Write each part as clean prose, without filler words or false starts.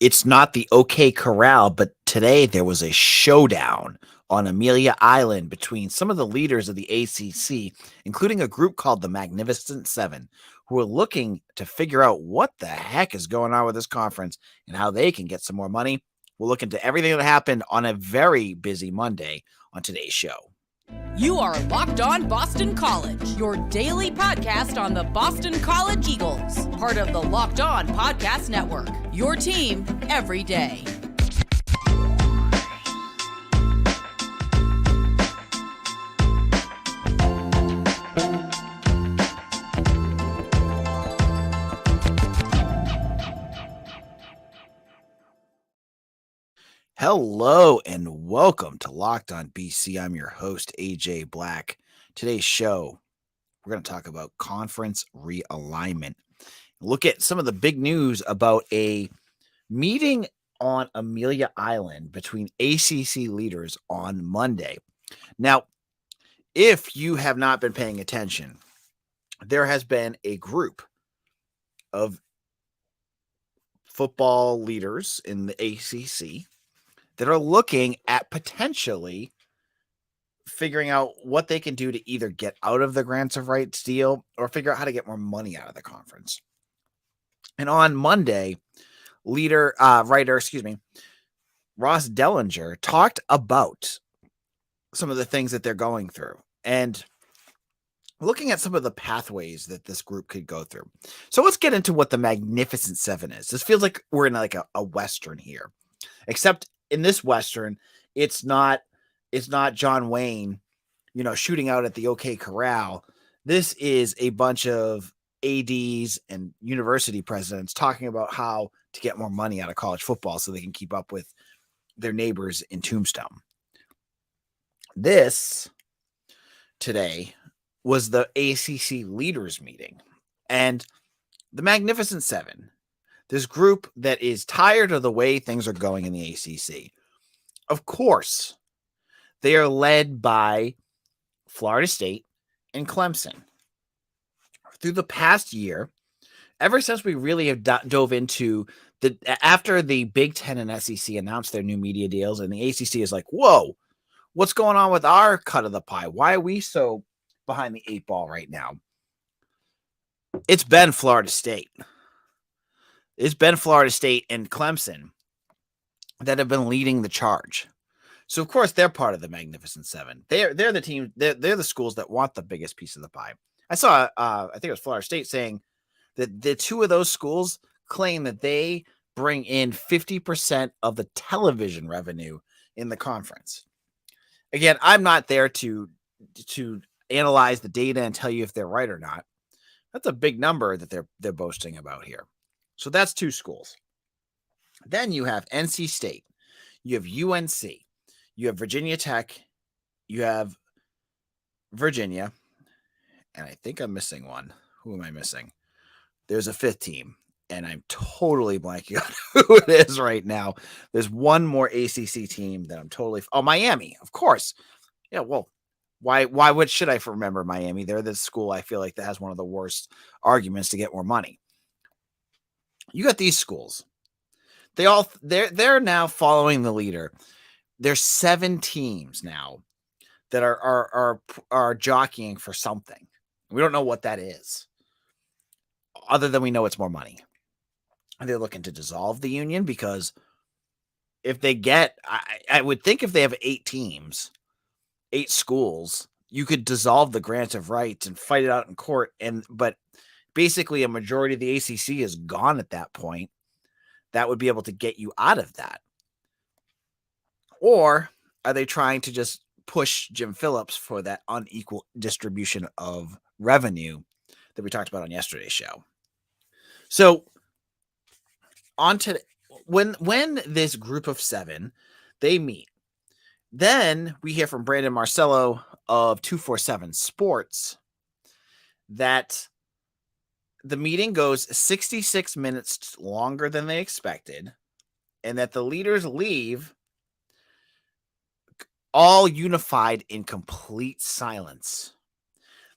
It's not the OK Corral, but today there was a showdown on Amelia Island between some of the leaders of the ACC, including a group called the Magnificent Seven, who are looking to figure out what the heck is going on with this conference and how they can get some more money. We'll look into everything that happened on a very busy Monday on today's show. You are Locked On Boston College, your daily podcast on the Boston College Eagles, part of the Locked On Podcast Network, your team every day. Hello and welcome to Locked On BC. I'm your host, AJ Black. Today's show, we're going to talk about conference realignment. Look at some of the big news about a meeting on Amelia Island between ACC leaders on Monday. Now, if you have not been paying attention, there has been a group of football leaders in the ACC that are looking at potentially figuring out what they can do to either get out of the grants of rights deal or figure out how to get more money out of the conference. And on Monday, writer Ross Dellinger talked about some of the things that they're going through and looking at some of the pathways that this group could go through. So let's get into what the Magnificent Seven is. This feels like we're in like a Western here, except in this Western, it's not John Wayne, shooting out at the OK Corral. This is a bunch of ADs and university presidents talking about how to get more money out of college football so they can keep up with their neighbors in Tombstone. This today was the ACC leaders meeting, and the Magnificent Seven, this group that is tired of the way things are going in the ACC. Of course, they are led by Florida State and Clemson. Through the past year, ever since we really have dove into after the Big Ten and SEC announced their new media deals, and the ACC is like, whoa, what's going on with our cut of the pie? Why are we so behind the eight ball right now? It's been Florida State. It's been Florida State and Clemson that have been leading the charge. So, of course, they're part of the Magnificent Seven. They're the team. They're the schools that want the biggest piece of the pie. I saw, I think it was Florida State saying that the two of those schools claim that they bring in 50% of the television revenue in the conference. Again, I'm not there to analyze the data and tell you if they're right or not. That's a big number that they're boasting about here. So that's two schools. Then you have NC State, you have UNC, you have Virginia Tech, you have Virginia, and I think I'm missing one. Who am I missing? There's a fifth team, and I'm totally blanking on who it is right now. There's one more ACC team that I'm totally... Oh, Miami, of course. Yeah, well, why should I remember Miami? They're the school I feel like that has one of the worst arguments to get more money. You got these schools. They're now following the leader. There's 7 teams now that are jockeying for something. We don't know what that is, other than we know it's more money. They're looking to dissolve the union because if they get, I would think if they have 8 teams, 8 schools, you could dissolve the grant of rights and fight it out in court. But basically, a majority of the ACC is gone at that point. That would be able to get you out of that. Or are they trying to just push Jim Phillips for that unequal distribution of revenue that we talked about on yesterday's show? So on to when this group of 7, they meet, then we hear from Brandon Marcello of 247 Sports that the meeting goes 66 minutes longer than they expected, and that the leaders leave all unified in complete silence.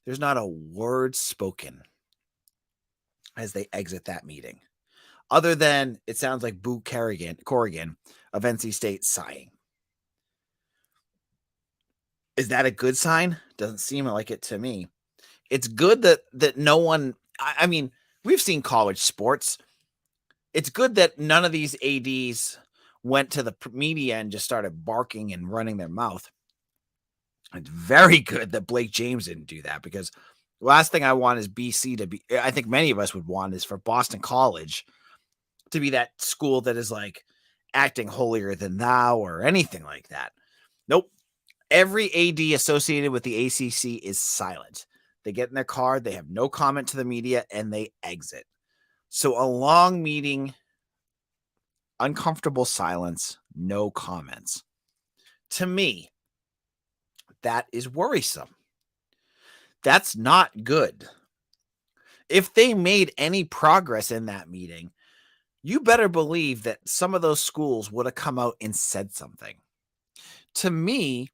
There's not a word spoken as they exit that meeting. other than it sounds like Boo Corrigan of NC State sighing. Is that a good sign? Doesn't seem like it to me. It's good that no one, I mean, we've seen college sports. It's good that none of these ADs went to the media and just started barking and running their mouth. It's very good that Blake James didn't do that, because the last thing I want is BC to be, I think many of us would want, is for Boston College to be that school that is like acting holier than thou or anything like that. Nope. Every AD associated with the ACC is silent. They get in their car, they have no comment to the media, and they exit. So a long meeting, uncomfortable silence, no comments. To me, that is worrisome. That's not good. If they made any progress in that meeting, you better believe that some of those schools would have come out and said something. To me,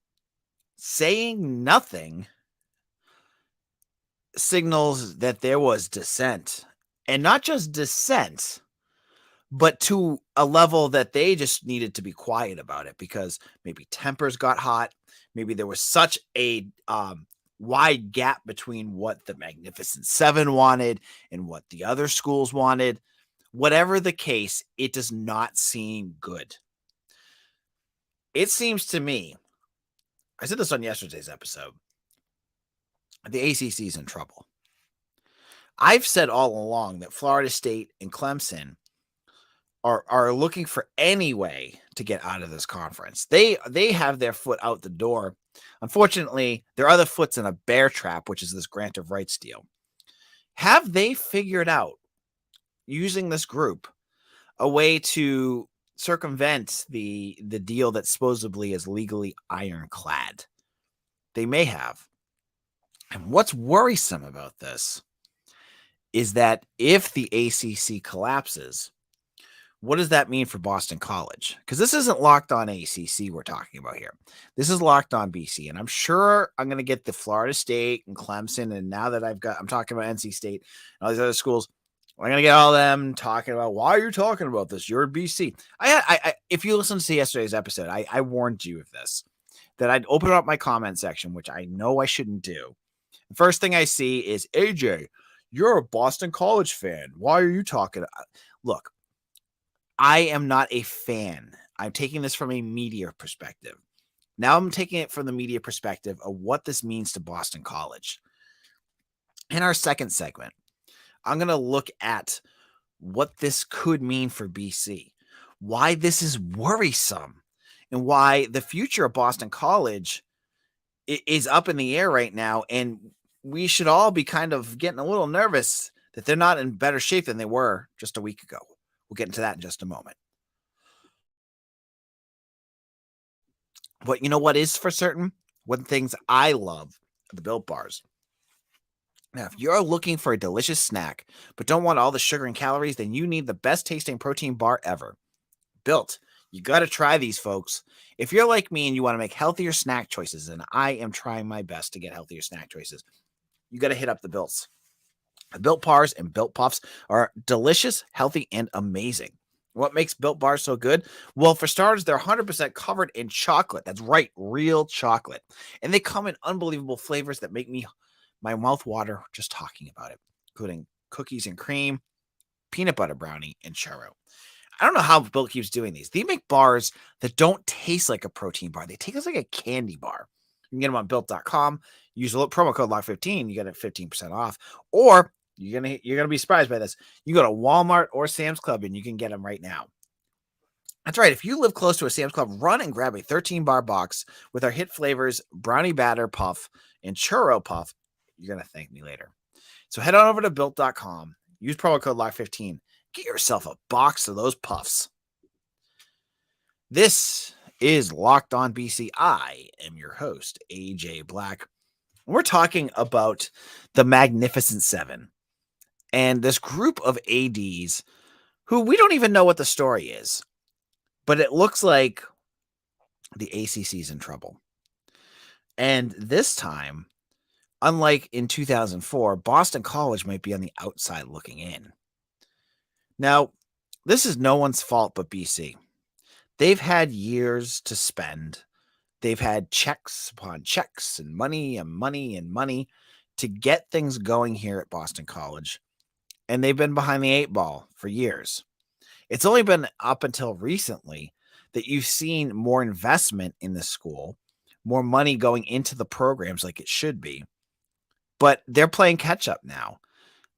saying nothing signals that there was dissent, and not just dissent, but to a level that they just needed to be quiet about it, because maybe tempers got hot. Maybe there was such a wide gap between what the Magnificent Seven wanted and what the other schools wanted. Whatever the case, it does not seem good. It seems to me, I said this on yesterday's episode, the ACC is in trouble. I've said all along that Florida State and Clemson are looking for any way to get out of this conference. They have their foot out the door. Unfortunately, their other foot's in a bear trap, which is this grant of rights deal. Have they figured out, using this group, a way to circumvent the deal that supposedly is legally ironclad? They may have. And what's worrisome about this is that if the ACC collapses, what does that mean for Boston College? Because this isn't Locked On ACC we're talking about here. This is Locked On BC. And I'm sure I'm going to get the Florida State and Clemson. And now that I'm talking about NC State and all these other schools, I'm going to get all of them talking about, why are you talking about this? You're in BC. If you listen to yesterday's episode, I warned you of this, that I'd open up my comment section, which I know I shouldn't do. The first thing I see is, AJ, you're a Boston College fan. Why are you talking? Look, I am not a fan. I'm taking this from a media perspective. Now I'm taking it from the media perspective of what this means to Boston College. In our second segment, I'm going to look at what this could mean for BC, why this is worrisome, and why the future of Boston College is up in the air right now. And we should all be kind of getting a little nervous that they're not in better shape than they were just a week ago. We'll get into that in just a moment. But you know what is for certain? One of the things I love are the Built Bars. Now, if you're looking for a delicious snack, but don't want all the sugar and calories, then you need the best tasting protein bar ever. Built. You got to try these, folks. If you're like me and you want to make healthier snack choices, and I am trying my best to get healthier snack choices, you got to hit up the Builts. The Built Bars and Built Puffs are delicious, healthy, and amazing. What makes Built Bars so good? Well, for starters, they're 100% covered in chocolate. That's right, real chocolate. And they come in unbelievable flavors that make my mouth water just talking about it, including cookies and cream, peanut butter brownie, and churro. I don't know how Built keeps doing these. They make bars that don't taste like a protein bar. They taste like a candy bar. You can get them on Built.com. Use the promo code LOCK15. You get it 15% off. Or you're gonna be surprised by this. You go to Walmart or Sam's Club and you can get them right now. That's right. If you live close to a Sam's Club, run and grab a 13-bar box with our hit flavors, brownie batter puff and churro puff. You're gonna thank me later. So head on over to Built.com. Use promo code LOCK15. Get yourself a box of those puffs. This is Locked On BC. I am your host, AJ Black. We're talking about the Magnificent Seven and this group of ADs who we don't even know what the story is, but it looks like the ACC is in trouble. And this time, unlike in 2004, Boston College might be on the outside looking in. Now, this is no one's fault but BC. They've had years to spend. They've had checks upon checks and money and money and money to get things going here at Boston College. And they've been behind the 8 ball for years. It's only been up until recently that you've seen more investment in the school, more money going into the programs like it should be. But they're playing catch up now.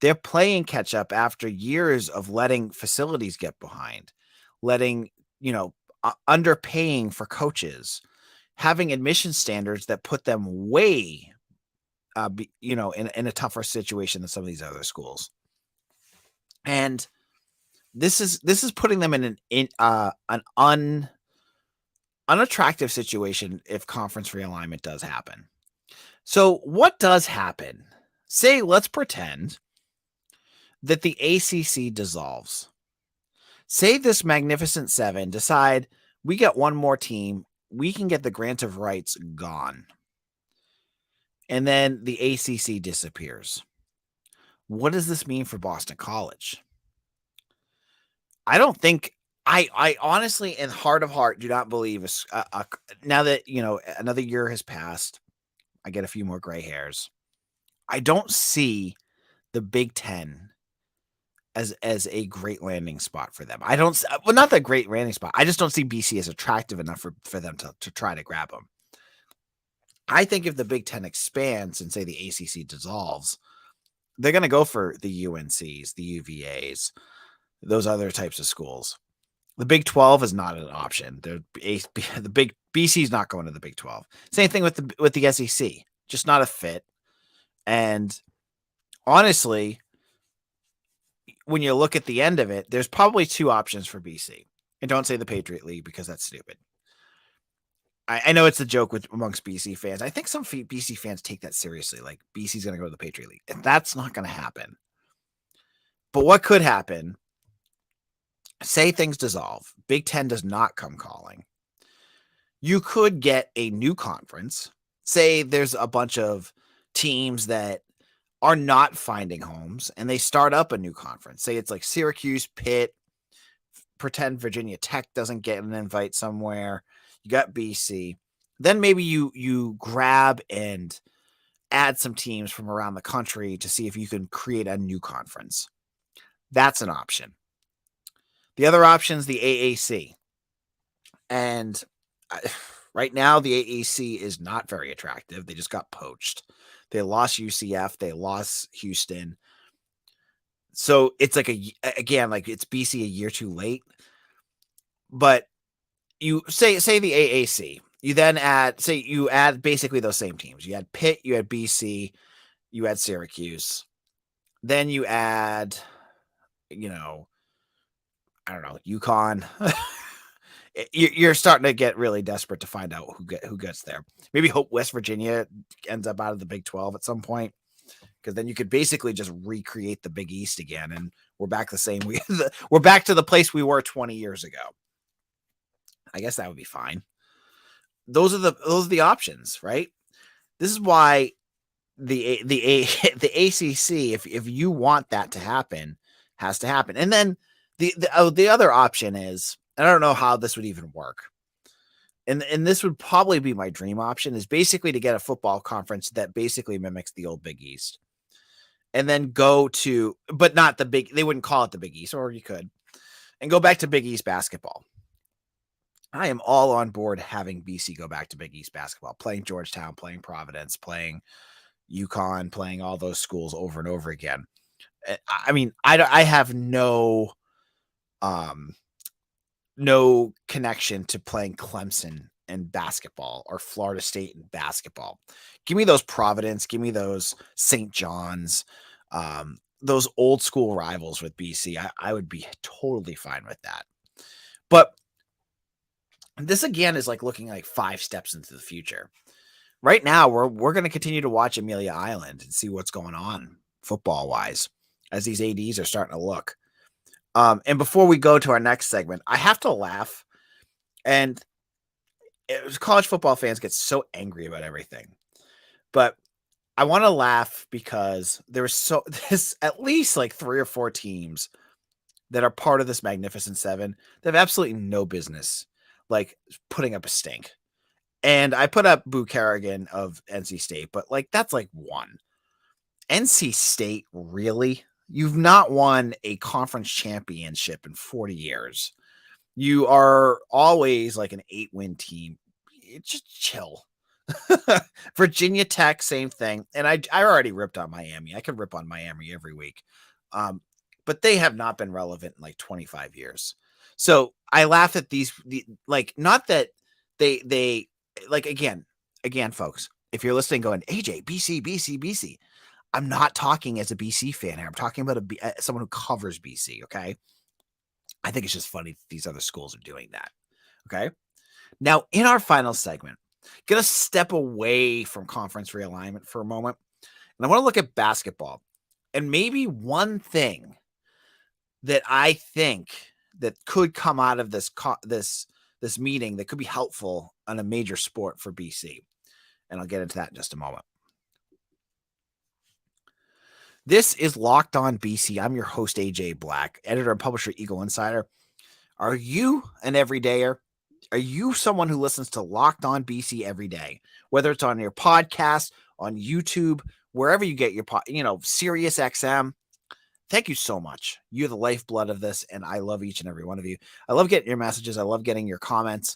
They're playing catch up after years of letting facilities get behind, letting, underpaying for coaches, having admission standards that put them way, in a tougher situation than some of these other schools. And this is putting them in an unattractive situation if conference realignment does happen. So what does happen? Say, let's pretend that the ACC dissolves. Say this Magnificent Seven decide we get one more team, we can get the grant of rights gone. And then the ACC disappears. What does this mean for Boston College? I don't think I honestly, in heart of heart, do not believe now that, another year has passed, I get a few more gray hairs. I don't see the Big Ten as a great landing spot for them. I don't, well, not that great landing spot. I just don't see BC as attractive enough for them to try to grab them. I think if the Big Ten expands and say the ACC dissolves, they're going to go for the UNCs, the UVAs, those other types of schools. The Big 12 is not an option. The big BC is not going to the Big 12. Same thing with the SEC, just not a fit. And honestly, when you look at the end of it, there's probably two options for BC. And don't say the Patriot League because that's stupid. I know it's a joke amongst BC fans. I think some BC fans take that seriously. Like BC's going to go to the Patriot League. And that's not going to happen. But what could happen? Say things dissolve. Big Ten does not come calling. You could get a new conference. Say there's a bunch of teams that are not finding homes and they start up a new conference. Say it's like Syracuse, Pitt, pretend Virginia Tech doesn't get an invite somewhere. You got BC. Then maybe you grab and add some teams from around the country to see if you can create a new conference. That's an option. The other option is the AAC. And right now, the AAC is not very attractive. They just got poached. They lost UCF. They lost Houston. So it's like it's BC a year too late. But you say the AAC. You then add basically those same teams. You had Pitt, you had BC, you had Syracuse. Then you add, I don't know, UConn. You're starting to get really desperate to find out who gets there. Maybe hope West Virginia ends up out of the Big 12 at some point, because then you could basically just recreate the Big East again, and we're back the same. We're back to the place we were 20 years ago. I guess that would be fine. Those are the options, right? This is why the ACC, if you want that to happen, has to happen. And then the other option is, I don't know how this would even work. And this would probably be my dream option, is basically to get a football conference that basically mimics the old Big East. And then go to, but not the big, they wouldn't call it the Big East, or you could, and go back to Big East basketball. I am all on board having BC go back to Big East basketball, playing Georgetown, playing Providence, playing UConn, playing all those schools over and over again. I mean, I have no connection to playing Clemson in basketball or Florida State in basketball. Give me those Providence, give me those St. John's, those old school rivals with BC. I would be totally fine with that. But this again is like looking like 5 steps into the future. Right now, we're going to continue to watch Amelia Island and see what's going on football wise as these ADs are starting to look. And before we go to our next segment, I have to laugh. And college football fans get so angry about everything. But I want to laugh because there's at least like 3 or 4 teams that are part of this Magnificent Seven, they have absolutely no business like putting up a stink. And I put up Boo Kerrigan of NC State, but like that's like one. NC State, really? You've not won a conference championship in 40 years. You are always like an 8-win team. Just chill. Virginia Tech, same thing. And I already ripped on Miami. I could rip on Miami every week. But they have not been relevant in like 25 years. So I laugh at like, not that they like, again, folks, if you're listening going, AJ, BC, I'm not talking as a BC fan here. I'm talking about someone who covers BC. Okay. I think it's just funny that these other schools are doing that. Okay. Now, in our final segment, going to step away from conference realignment for a moment. And I want to look at basketball. And maybe one thing that I think that could come out of this meeting that could be helpful on a major sport for BC. And I'll get into that in just a moment. This is Locked On BC. I'm your host, AJ Black, editor and publisher, Eagle Insider. Are you an everydayer? Are you someone who listens to Locked On BC every day? Whether it's on your podcast, on YouTube, wherever you get your Sirius XM. Thank you so much. You're the lifeblood of this, and I love each and every one of you. I love getting your messages. I love getting your comments,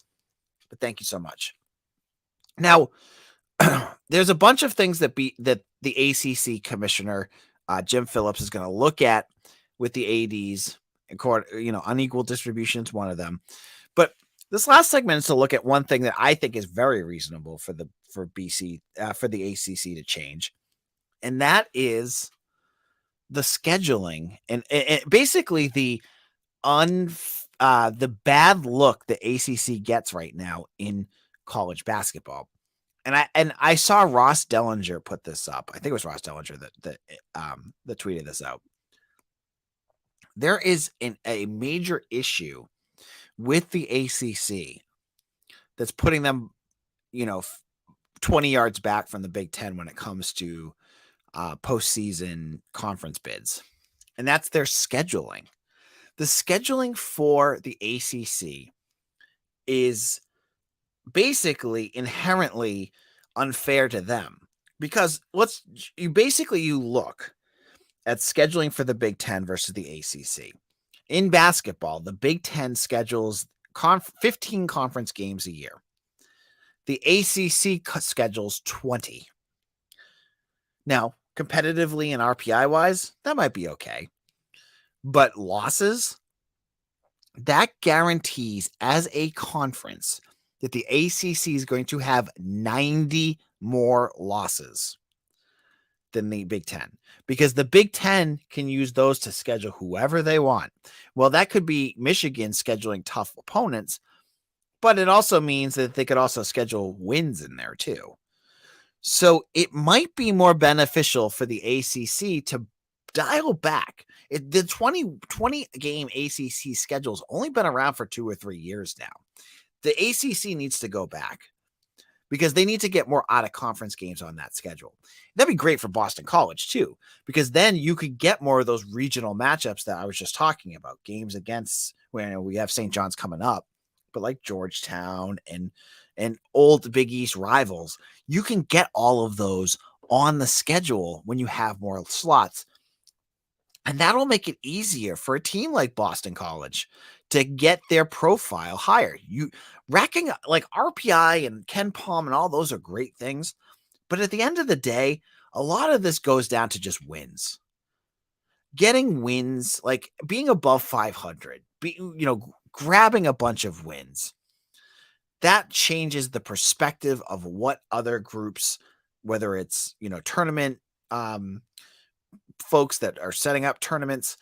but thank you so much. Now, there's a bunch of things that the ACC commissioner, Jim Phillips, is going to look at with the ADs. Unequal distribution is one of them. But this last segment is to look at one thing that I think is very reasonable for the ACC to change, and that is the scheduling and basically the bad look the ACC gets right now in college basketball. And I saw Ross Dellinger put this up. I think it was Ross Dellinger that tweeted this out. There is a major issue with the ACC that's putting them, 20 yards back from the Big Ten when it comes to postseason conference bids. And that's their scheduling. The scheduling for the ACC is basically inherently unfair to them, because you look at scheduling for the Big Ten versus the ACC. In basketball, the Big Ten schedules 15 conference games a year. The ACC schedules 20. Now, competitively and RPI wise, that might be okay. But losses, that guarantees as a conference that the ACC is going to have 90 more losses than the Big Ten, because the Big Ten can use those to schedule whoever they want. Well, that could be Michigan scheduling tough opponents, but it also means that they could also schedule wins in there too. So it might be more beneficial for the ACC to dial back. The 20 game ACC schedule has only been around for 2 or 3 years now. The ACC needs to go back because they need to get more out of conference games on that schedule. That'd be great for Boston College too, because then you could get more of those regional matchups that I was just talking about, games against when we have St. John's coming up, but like Georgetown and old Big East rivals, you can get all of those on the schedule when you have more slots. And that'll make it easier for a team like Boston College to get their profile higher. You racking up like RPI and Ken Palm and all those are great things. But at the end of the day, a lot of this goes down to just wins. Getting wins, like being above 500, grabbing a bunch of wins. That changes the perspective of what other groups, whether it's, tournament folks that are setting up tournaments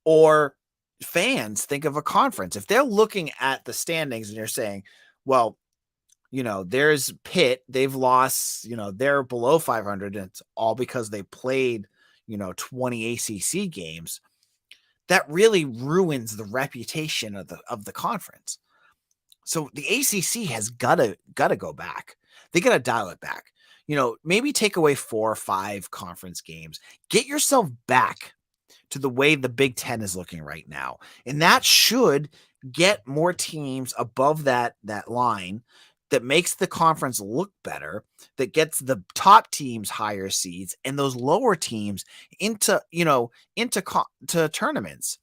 or fans think of a conference. If they're looking at the standings and you're saying, well, there's Pitt, they've lost, they're below 500 and it's all because they played, 20 ACC games. That really ruins the reputation of the conference. So the ACC has got to go back. They got to dial it back. Maybe take away 4 or 5 conference games. Get yourself back to the way the Big Ten is looking right now. And that should get more teams above that line that makes the conference look better, that gets the top teams higher seeds and those lower teams into tournaments.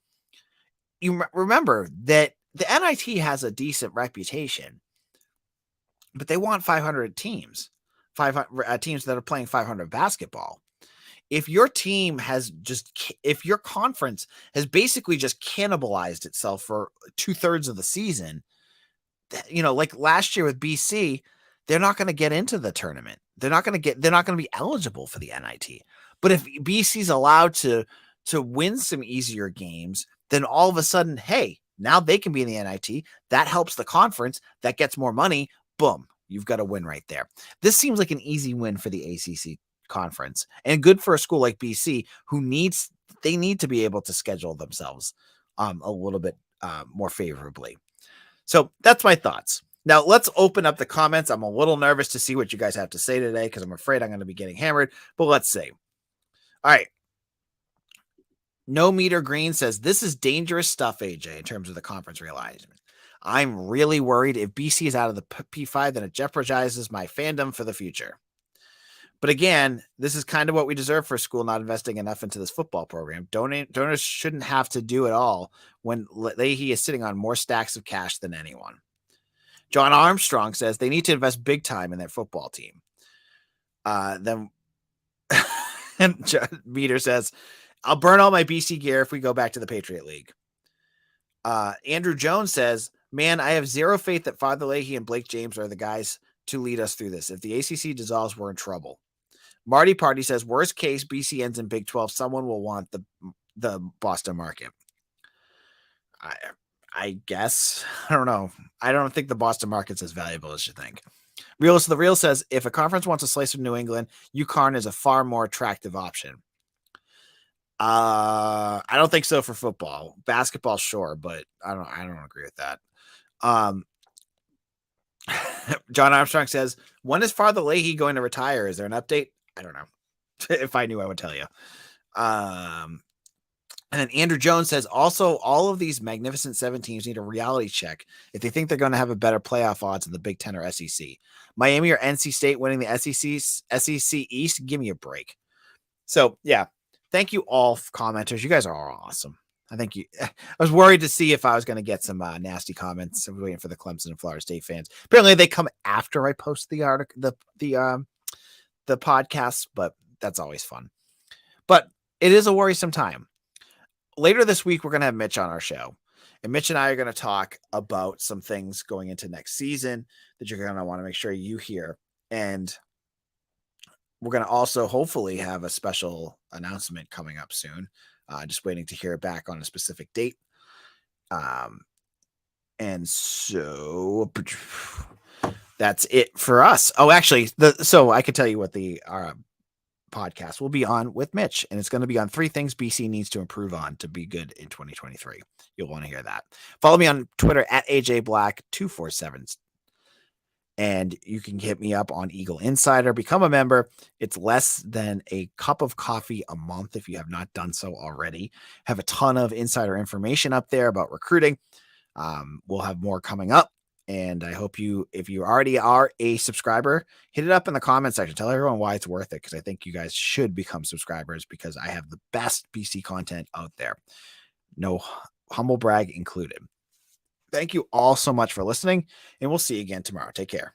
You remember that the NIT has a decent reputation, but they want 500 teams, 500 teams that are playing 500 basketball. If your conference has basically just cannibalized itself for 2/3 of the season, like last year with BC, they're not going to get into the tournament. They're not going to be eligible for the NIT. But if BC's allowed to win some easier games, then all of a sudden, hey, now they can be in the NIT. That helps the conference. That gets more money. Boom, you've got a win right there. This seems like an easy win for the ACC conference, and good for a school like BC who need to be able to schedule themselves a little bit more favorably. So that's my thoughts. Now let's open up the comments. I'm a little nervous to see what you guys have to say today because I'm afraid I'm going to be getting hammered, but let's see. All right. No Meter Green says, this is dangerous stuff, AJ, in terms of the conference realignment. I'm really worried if BC is out of the P5, then it jeopardizes my fandom for the future. But again, this is kind of what we deserve for a school not investing enough into this football program. Donors shouldn't have to do it all when Leahy is sitting on more stacks of cash than anyone. John Armstrong says they need to invest big time in their football team. Then Meter says, I'll burn all my BC gear if we go back to the Patriot League. Andrew Jones says, man, I have zero faith that Father Leahy and Blake James are the guys to lead us through this. If the ACC dissolves, we're in trouble. Marty Party says, worst case, BC ends in Big 12. Someone will want the Boston market. I guess. I don't know. I don't think the Boston market's as valuable as you think. Realist of the Real says, if a conference wants a slice of New England, UConn is a far more attractive option. I don't think so for football. Basketball, sure, but I don't agree with that. John Armstrong says, when is Father Leahy going to retire? Is there an update? I don't know. If I knew, I would tell you. And then Andrew Jones says, also, all of these Magnificent Seven teams need a reality check if they think they're going to have a better playoff odds in the Big Ten or SEC. Miami or NC State winning the SEC East? Give me a break. So, yeah. Thank you all commenters. You guys are all awesome. I was worried to see if I was going to get some nasty comments. I was waiting for the Clemson and Florida State fans. Apparently they come after I post the article, the podcast, but that's always fun. But it is a worrisome time. Later this week, we're going to have Mitch on our show, and Mitch and I are going to talk about some things going into next season that you're going to want to make sure you hear. And we're going to also hopefully have a special announcement coming up soon. Just waiting to hear back on a specific date. And so that's it for us. Oh, actually, so I could tell you what the podcast will be on with Mitch, and it's going to be on 3 things BC needs to improve on to be good in 2023. You'll want to hear that. Follow me on Twitter at AJBlack247. And you can hit me up on Eagle Insider. Become a member. It's less than a cup of coffee a month if you have not done so already. Have a ton of insider information up there about recruiting. We'll have more coming up. And I hope if you already are a subscriber, hit it up in the comment section. Tell everyone why it's worth it, because I think you guys should become subscribers because I have the best BC content out there. No humble brag included. Thank you all so much for listening, and we'll see you again tomorrow. Take care.